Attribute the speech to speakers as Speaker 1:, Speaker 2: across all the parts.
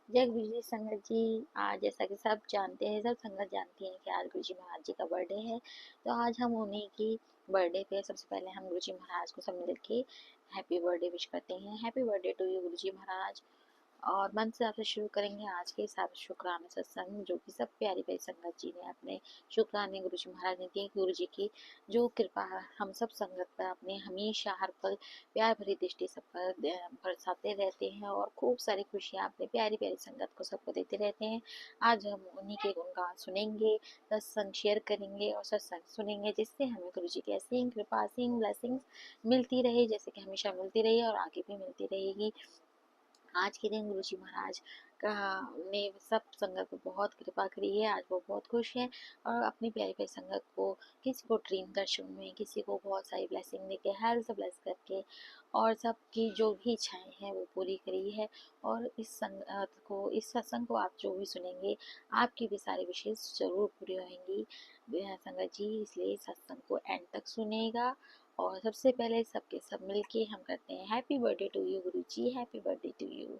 Speaker 1: जय गुरु जी संगत जी। आज जैसा कि सब जानते हैं, सब संगत जानती हैं कि आज गुरु जी महाराज जी का बर्थडे है। तो आज हम उन्हीं की बर्थडे पे सबसे पहले हम गुरु जी महाराज को सब मिल के हैप्पी बर्थडे विश करते हैं। हैप्पी बर्थडे टू यू गुरु जी महाराज। और मन से आपसे शुरू करेंगे आज के साथ शुक्राना सत्संग, जो कि सब प्यारी प्यारी संगत जी ने अपने शुक्राने गुरु जी महाराज ने दिए। गुरु जी की जो कृपा हम सब संगत पर अपने हमेशा हर पल प्यार भरी दृष्टि सब पर बरसाते रहते हैं और खूब सारी खुशियाँ अपने प्यारी प्यारी संगत को सबको देते रहते हैं। आज हम उन्हीं के गुणगान सुनेंगे, सत्संग शेयर करेंगे और सत्संग सुनेंगे, जिससे हमें गुरु जी की असीम कृपा, असीम ब्लेसिंग्स मिलती रहे, जैसे कि हमेशा मिलती रही और आगे भी मिलती रहेगी। आज के दिन गुरु जी महाराज का ने सब संगत को बहुत कृपा करी है। आज वो बहुत खुश हैं और अपनी प्यारी प्यारी संगत को, किसी को ड्रीम दर्शन में, किसी को बहुत सारी ब्लेसिंग देके, हेल्थ ब्लेस करके और सबकी जो भी इच्छाएं हैं वो पूरी करी है। और इस संगत को, इस सत्संग को आप जो भी सुनेंगे, आपकी भी सारी विशेष जरूर पूरी होंगी संगत जी। इसलिए सत्संग को एंड तक सुनेगा। और सबसे पहले सबके सब मिलके हम करते हैं happy birthday to you Guru ji, happy birthday to you.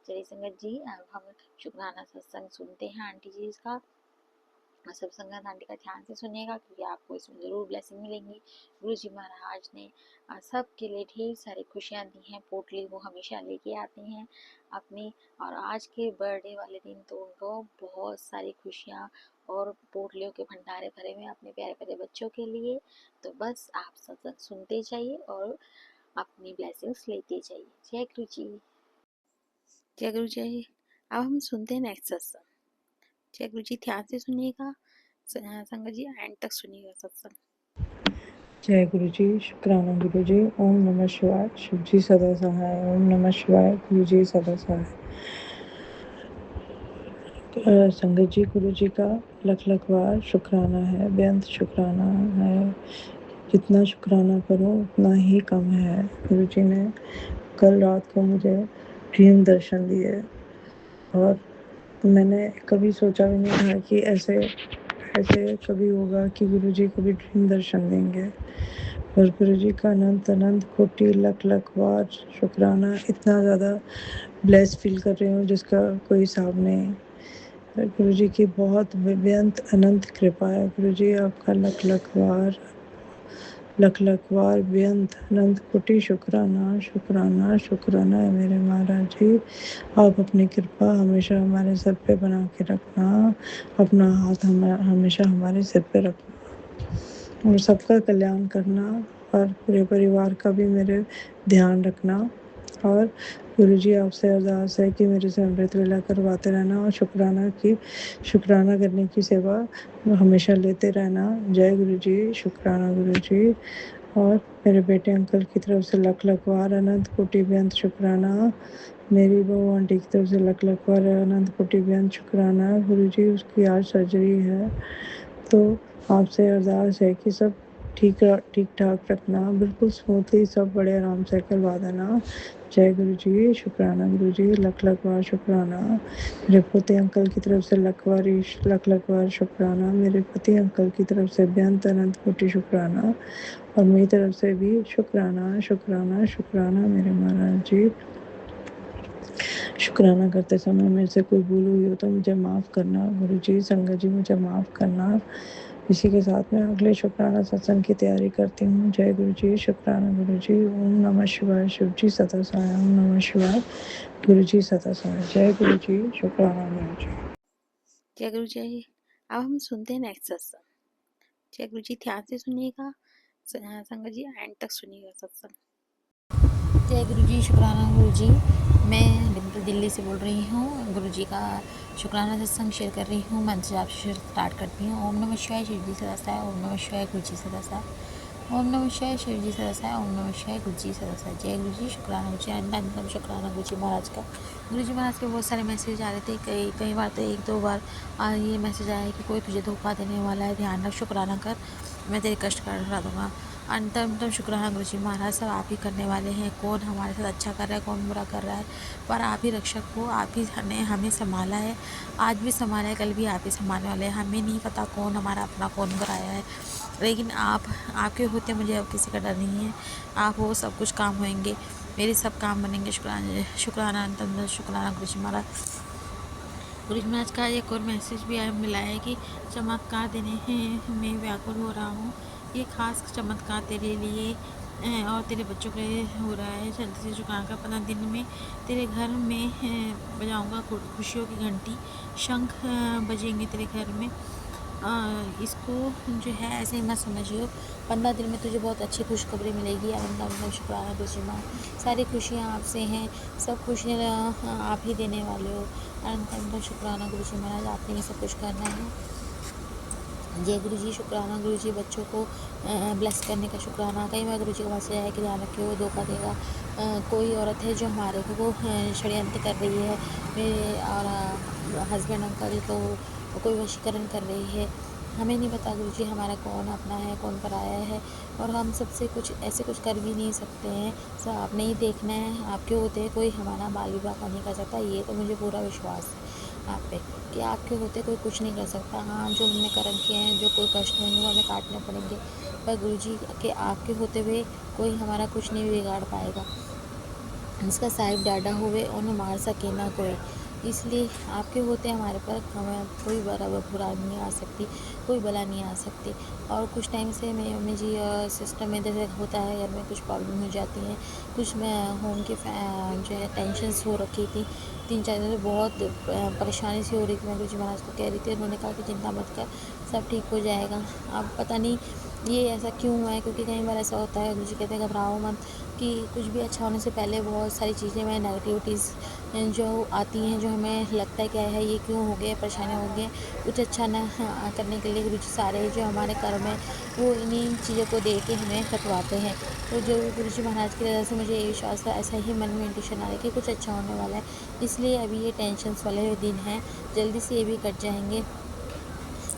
Speaker 1: चलिए संगत जी, अब हम शुक्राना सत्संग सुनते हैं आंटी जी इसका। और सब संगत आंटी का ध्यान से सुनिएगा, क्योंकि आपको इसमें ज़रूर ब्लेसिंग मिलेंगी। गुरु जी महाराज ने सबके लिए ढेर सारी खुशियाँ दी हैं। पोटली वो हमेशा लेके आते हैं अपनी, और आज के बर्थडे वाले दिन तो उनको बहुत सारी खुशियाँ और पोटलियों के भंडारे भरे हुए हैं अपने प्यारे प्यारे बच्चों के लिए। तो बस आप सत्संग सुनते जाइए और अपनी ब्लेसिंग्स लेते जाइए। जय गुरु जी। जय गुरु जी। अब हम सुनते हैं नेक्स्ट सत्संग। जय गुरु जी, ध्यान से सुनिएगा संगत जी, एंड तक सुनिएगा सत्संग।
Speaker 2: जय गुरु जी। शुक्राना गुरु जी। ओम नमः शिवाय। शिव जी सदा सहाय। ओम नमः शिवाय। गुरु जी सदा सहाय। संगत जी, गुरु जी का लख लख बार शुक्राना है, बेअंत शुक्राना है। जितना शुक्राना करूं उतना ही कम है। गुरु जी ने कल रात को मुझे ड्रीम दर्शन दिए और मैंने कभी सोचा भी नहीं था कि ऐसे ऐसे कभी होगा कि गुरु जी कभी ड्रीम दर्शन देंगे। और गुरु जी का अनंत अनंत कोटि लख लख बार शुक्राना। इतना ज़्यादा ब्लेस फील कर रही हूँ जिसका कोई हिसाब नहीं। गुरु जी की बहुत बेअंत अनंत कृपा है। गुरु जी आपका लख लख बार बेअंत अनंत कोटि शुक्राना शुक्राना शुक्राना है मेरे महाराज जी। आप अपनी कृपा हमेशा हमारे सर पे बना के रखना, अपना हाथ हमेशा हमारे सिर पे रखना और सबका कल्याण करना और पूरे परिवार का भी मेरे ध्यान रखना। और गुरु जी आपसे अरदास है कि मेरे से अमृत वेला करवाते रहना और शुक्राना करने की सेवा हमेशा लेते रहना। जय गुरु जी। शुक्राना गुरु जी। और मेरे बेटे अंकल की तरफ से लख लख बार अनंत कोटि बेअंत शुक्राना। मेरी बहू आंटी की तरफ से लख लख बार अनंत कोटि बेअंत शुक्राना। गुरु जी उसकी आज सर्जरी है, तो आपसे अरदास है कि सब ठीक ठाक रखना, बिल्कुल स्मूथली सब बड़े आराम से करवा देना। जय गुरु जी। शुक्राना गुरु जी। लख लख बार शुक्राना। मेरे पोते अंकल की तरफ से लख लख बार शुक्राना। मेरे पति अंकल की तरफ से बेअंत अनंत कोटि शुक्राना और मेरी तरफ से भी शुक्राना शुक्राना शुक्राना मेरे महाराज जी। शुक्राना करते समय मेरे से कोई भूल हुई हो तो मुझे माफ़ करना गुरु जी। संगत जी मुझे माफ़ करना। इसी के साथ मैं अगले शुक्राना सत्संग की तैयारी करती हूँ। जय गुरु जी। शुक्राना गुरु जी। ओम नमः शिवाय। शिव जी सदा सहाय। ओम नमः शिवाय। गुरु जी सदा सहाय। जय गुरु जी। शुक्राना गुरु जी।
Speaker 1: जय गुरु जी। अब हम सुनते हैं नेक्स्ट सत्संग। जय गुरु जी, ध्यान से सुनिएगा संगत जी, एंड तक सुनिएगा सत्संग। जय गुरु जी। शुक्राना गुरु जी। मैं डिम्पल दिल्ली से बोल रही हूँ। गुरु जी का शुक्राना सत्संग शेयर कर रही हूँ। मंत्र जाप से स्टार्ट करती हूँ। ओम नमः शिवाय। शिव जी सदा सहाय। ओम नमः शिवाय। गुरु जी सदा सहाय। ओम नमः शिवाय। शिव जी सदा सहाय। ओम नमः शिवाय। गुरु जी सदा सहाय। जय गुरु जी। शुक्राना गुरु जी। अंतम शुक्राना गुरु जी महाराज का। गुरु जी महाराज के बहुत सारे मैसेज आ रहे थे। कई बार तो एक दो बार ये मैसेज आया कि कोई तुझे धोखा देने वाला है, ध्यान रख, शुक्राना कर, मैं तेरे कष्ट काट दूंगा। अंतम शुक्राना गुरु जी महाराज, सब आप ही करने वाले हैं। कौन हमारे साथ अच्छा कर रहा है, कौन बुरा कर रहा है, पर आप ही रक्षक हो। आप ही ने हमें संभाला है, आज भी संभाला है, कल भी आप ही संभालने वाले हैं। हमें नहीं पता कौन हमारा अपना कौन कराया है, लेकिन आपके होते मुझे अब किसी का डर नहीं है। आप हो, सब कुछ काम होंगे, मेरे सब काम बनेंगे। शुक्राना अंतम शुक्राना गुरु जी महाराज। गुरु जी महाराज का एक और मैसेज भी मिला है कि चमत्कार देने हैं मैं व्याकुल हो रहा हूँ। ये खास चमत्कार तेरे लिए और तेरे बच्चों के लिए हो रहा है। जल्दी से चुका कर 15 दिन में तेरे घर में बजाऊंगा खुशियों की घंटी, शंख बजेंगे तेरे घर में। इसको जो है ऐसे ही मत समझियो। 15 दिन में तुझे बहुत अच्छी खुशखबरी मिलेगी। आनंद शुक्राना गुरु जी महाराज, सारी खुशियाँ आपसे हैं, सब खुशियाँ आप ही देने वाले हो। आनंद शुक्राना गुरु जी महाराज, आपने ये सब कुछ करना है। जय गुरु जी, शुक्राना गुरु जी, बच्चों को ब्लेस करने का शुक्राना। कई बार गुरु जी के पास जाए कि ध्यान रखिए वो धोखा देगा। कोई औरत है जो हमारे को षड्यंत्र कर रही है, मेरे और हस्बैंड अंकल को कोई वशीकरण कर रही है। हमें नहीं पता गुरु जी हमारा कौन अपना है कौन पराया है, और हम सबसे कुछ ऐसे कुछ कर भी नहीं सकते हैं। सब आपने ही देखना है, आपके होते कोई हमारा बाल विवाह नहीं कर सकता। ये तो मुझे पूरा विश्वास है आप पे कि आपके होते कोई कुछ नहीं कर सकता। हाँ, जो हमने कर्म किए हैं, जो कोई कष्ट होंगे वो हमें काटने पड़ेंगे, पर गुरुजी के आपके होते हुए कोई हमारा कुछ नहीं बिगाड़ पाएगा। जिसका साहिब डाढ़ा हुए उन्हें मार सके ना कोई। इसलिए आपके होते हमारे पर हमें कोई बुरा नहीं आ सकती, कोई बला नहीं आ सकती। और कुछ टाइम से मेरी मम्मी जी सिस्टम में जैसे होता है, घर में कुछ प्रॉब्लम हो जाती है, कुछ मैं होम के जो है टेंशन्स हो रखी थी। 3-4 दिन से बहुत परेशानी सी हो रही थी। मैं गुरुजी महाराज को कह रही थी, उन्होंने कहा कि चिंता मत कर, सब ठीक हो जाएगा। अब पता नहीं ये ऐसा क्यों हुआ है, क्योंकि कई बार ऐसा होता है गुरुजी कहते हैं घबराओ मत, कि कुछ भी अच्छा होने से पहले बहुत सारी चीज़ें में नेगेटिविटीज़ जो आती हैं, जो हमें लगता है क्या है ये क्यों हो गया, परेशानियाँ हो गई, कुछ अच्छा ना करने के लिए गुरुजी सारे जो हमारे कर्म है वो इन्हीं चीज़ों को दे के हमें कटवाते हैं। तो जो गुरुजी महाराज की वजह से मुझे ये विश्वास था, ऐसा ही मन में इंट्यूशन आ रहा है कि कुछ अच्छा होने वाला है। इसलिए अभी ये टेंशन्स वाले दिन हैं, जल्दी से ये भी कट जाएंगे।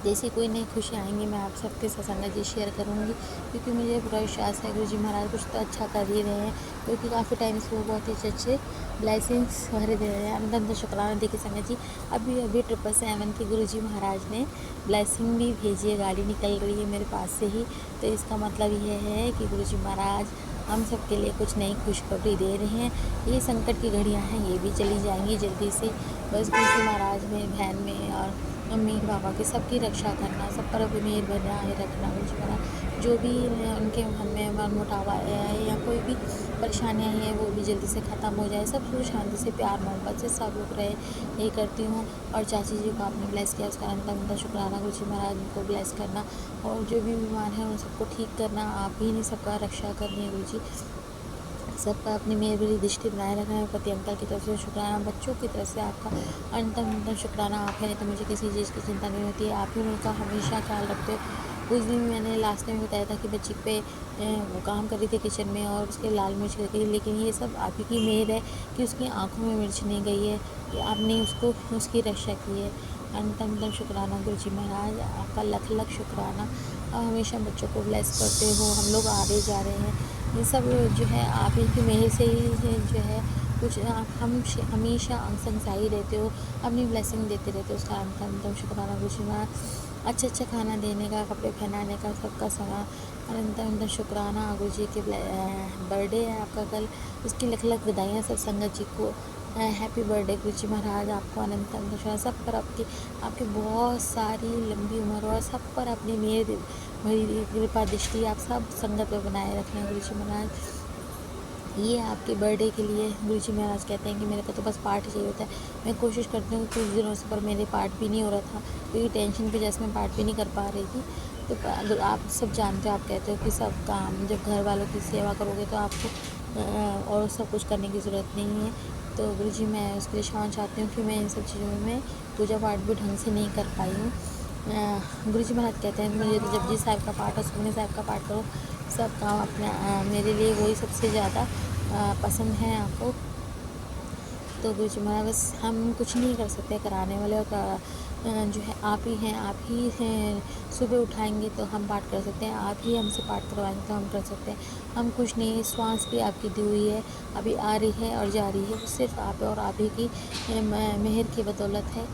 Speaker 1: जैसे कोई नई खुशी आएंगी मैं आप सबके साथ संगत जी शेयर करूँगी, क्योंकि मुझे पूरा विश्वास है गुरुजी महाराज कुछ तो अच्छा कर ही रहे हैं, क्योंकि काफ़ी टाइम से वो बहुत ही अच्छे ब्लेसिंग्स भरे दे रहे हैं। अनंत शुक्राना। देखिए संगत जी, अभी 777 के गुरुजी महाराज ने ब्लेसिंग भी भेजी है, गाड़ी निकल रही है मेरे पास से ही। तो इसका मतलब ये है कि गुरुजी महाराज हम सब के लिए कुछ नई खुशखबरी दे रहे हैं। ये संकट की घड़ियाँ हैं, ये भी चली जाएंगी जल्दी से। बस गुरुजी महाराज में, बहन में और मम्मी पापा की सबकी रक्षा करना, सब पर भी मेहर बनाए रखना। मुझे बना जो भी उनके मन में मनमुटाव आया है या कोई भी परेशानियाँ हैं वो भी जल्दी से ख़त्म हो जाए, सब सुख शांति से प्यार मोहब्बत से सब लोग रहे, यही करती हूँ। और चाची जी को आपने ब्लेस किया, उसका अनंत शुक्राना। गुरुजी महाराज को ब्लेस करना, और जो भी बीमार हैं उन सबको ठीक करना, आप ही ने सबका रक्षा करनी है गुरुजी। सबका अपनी मेरी दृष्टि बनाए रखना है। पति अंकल की तरफ से शुक्राना, बच्चों की तरफ से आपका अनंत शुक्राना। आप है तो मुझे किसी चीज़ की चिंता नहीं होती है, आप ही उनका हमेशा ख्याल रखते हो। उस दिन मैंने लास्ट टाइम बताया था कि बच्ची पे वो काम कर रही थी किचन में और उसके लाल मिर्च लग गई, लेकिन ये सब आप ही की मेहर है कि उसकी आँखों में मिर्च नहीं गई है, कि आपने उसको उसकी रक्षा की है। अनंत शुक्राना गुरुजी महाराज, आपका लख लख शुक्राना। आप हमेशा बच्चों को ब्लेस करते हो, हम लोग आगे जा रहे हैं, ये सब जो है आप ही की मेहर से ही जो है कुछ आप हम हमेशा संगसाई रहते हो, अपनी ब्लेसिंग देते रहते हो। उसका अनंतम शुक्राना गुरुजी महाराज। अच्छा खाना देने का, कपड़े पहनाने का, सबका समय अनंत शुक्राना। गुरुजी के बर्थडे है आपका कल, उसकी लख लख बधाइयाँ सब संगत जी को। हैप्पी बर्थडे गुरुजी महाराज, आपको अनंत शुक्राना। सब पर आपकी बहुत सारी लंबी उम्र और सब पर अपनी मेहर भरी कृपा दृष्टि आप सब संगत में बनाए रखना गुरुजी महाराज। ये आपके बर्थडे के लिए गुरुजी महाराज कहते हैं कि मेरे को तो बस पार्ट चाहिए होता है। मैं कोशिश करती हूँ, कुछ दिनों से पर मेरे पार्ट भी नहीं हो रहा था, क्योंकि टेंशन की वजह से मैं पार्ट भी नहीं कर पा रही थी। तो अगर आप सब जानते हो, आप कहते हो कि सब काम जब घर वालों की सेवा करोगे तो आपको और सब कुछ करने की ज़रूरत नहीं है। तो गुरुजी मैं उसके लिए क्षमा चाहती हूँ कि मैं इन सब चीज़ों में पूजा पाठ भी ढंग से नहीं कर पाई हूँ। गुरुजी महाराज कहते हैं मुझे तो जपजी साहिब का पाठ और सुखमनी साहिब का पाठ करो, सब काम अपना मेरे लिए वही सबसे ज़्यादा पसंद है आपको। तो गुरुजी महाराज बस हम कुछ नहीं कर सकते, कराने वाले और जो है आप ही हैं, आप ही हैं। सुबह उठाएंगे तो हम पाठ कर सकते हैं, आप ही हमसे पाठ करवाएंगे तो हम कर सकते हैं। हम कुछ नहीं, श्वास भी आपकी दी हुई है, अभी आ रही है और जा रही है, वो सिर्फ आप और आप ही की मेहर की बदौलत है।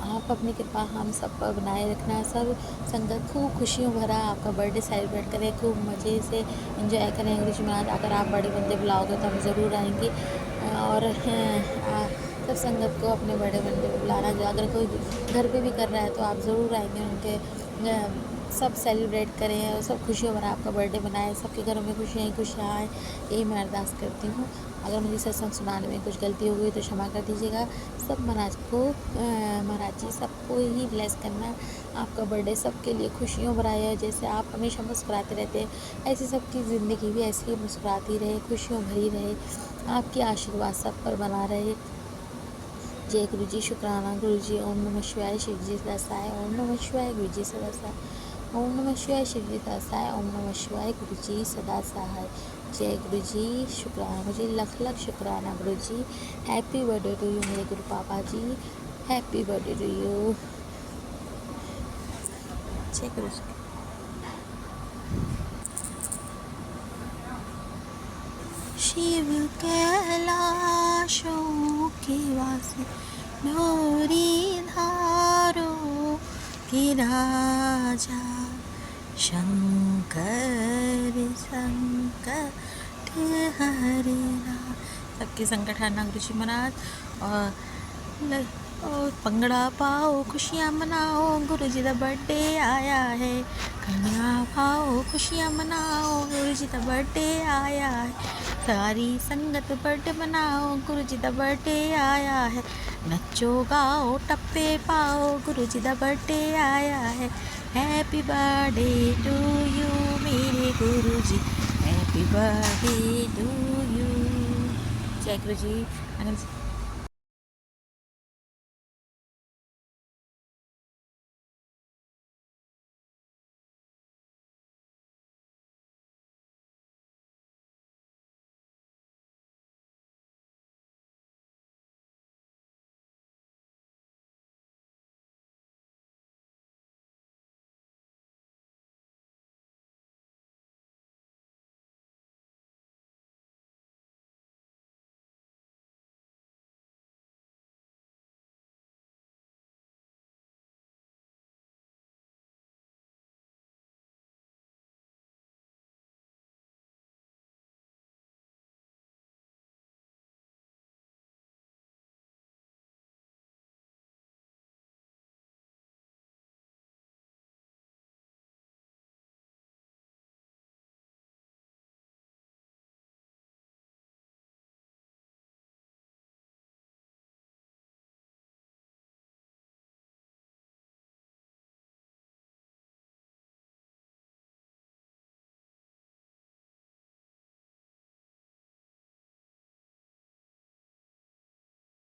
Speaker 1: आप अपनी कृपा हम सब पर बनाए रखना। सब संगत खूब खुशियों भरा आपका बर्थडे सेलिब्रेट करें, खूब मज़े से एंजॉय करें गुरुजी महाराज। अगर आप बड़े बंदे बुलाओगे तो हम ज़रूर आएंगे। और सब संगत को अपने बर्थडे में बुलाना। अगर कोई घर पे भी कर रहा है तो आप ज़रूर आएंगे उनके, सब सेलिब्रेट करें और सब खुशियों भरा आपका बर्थडे बनाए, सबके घरों में खुशियाँ ही खुशियाँ आएँ, यही मैं अरदास करती हूँ। अगर मुझे सत्संग सुनाने में कुछ गलती हो गई तो क्षमा कर दीजिएगा। सब महाराज जी सबको ही ब्लेस करना, आपका बर्थडे सबके लिए खुशियों भरा है। जैसे आप हमेशा मुस्कुराते रहते हैं, ऐसी सबकी ज़िंदगी भी ऐसी ही मुस्कुराती रहे, खुशियों भरी रहे, आपके आशीर्वाद सब पर बना रहे। जय गुरु जी, शुक्राना गुरु जी। ओम नमः शिवाय, शिव जी सदा सहाय। ओम नमः शिवाय, गुरु जी सदा सहाय। ओम नमः शिवाय, शिव जी सदा सहाय। ओम नमः शिवाय, गुरु जी सदा सहाय। जय गुरु जी, शुक्राना गुरु जी, लख लख शुक्राना गुरु जी। हैप्पी बर्थडे टू यू मेरे गुरु पापा जी, हैप्पी बर्थडे टू यू। जय गुरु जी। शिव कैलाशों के वासी, डोरी धारों के राजा, शंकर संकट हरना। सबके संकट हरना गुरु जी महाराज। और भंगड़ा पाओ, खुशियाँ मनाओ, गुरु जी का बर्थडे आया है। भंगड़ा पाओ, खुशियाँ मनाओ, गुरु जी का बर्थडे आया है। सारी संगत बर्थडे मनाओ, गुरु जी का बर्थडे आया है। नचो गाओ टप्पे पाओ, गुरु जी का बर्थडे आया है। हैप्पी बर्थडे टू यू मेरे गुरु जी, हैप्पी बर्थडे टू यू। जय गुरु जी।